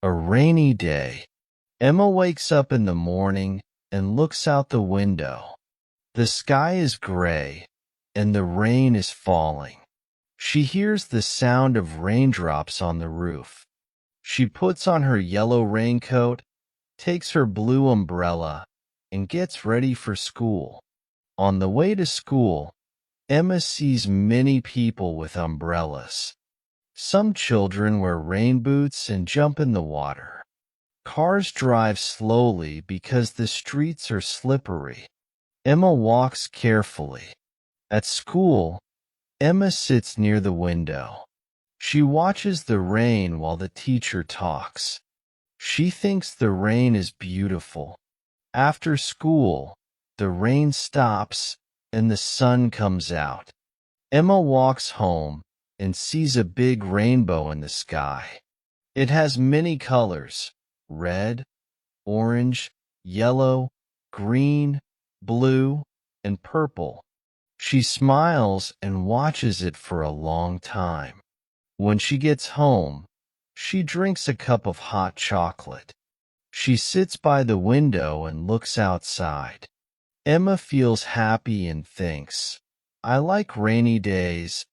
A rainy day. Emma wakes up in the morning and looks out the window. The sky is gray, and the rain is falling. She hears the sound of raindrops on the roof. She puts on her yellow raincoat, takes her blue umbrella, and gets ready for school. On the way to school, Emma sees many people with umbrellas. Some children wear rain boots and jump in the water. Cars drive slowly because the streets are slippery. Emma walks carefully. At school, Emma sits near the window. She watches the rain while the teacher talks. She thinks the rain is beautiful. After school, the rain stops and the sun comes out. Emma walks home and sees a big rainbow in the sky. It has many colors: red, orange, yellow, green, blue, and purple. She smiles and watches it for a long time. When she gets home, she drinks a cup of hot chocolate. She sits by the window and looks outside. Emma feels happy and thinks, I like rainy days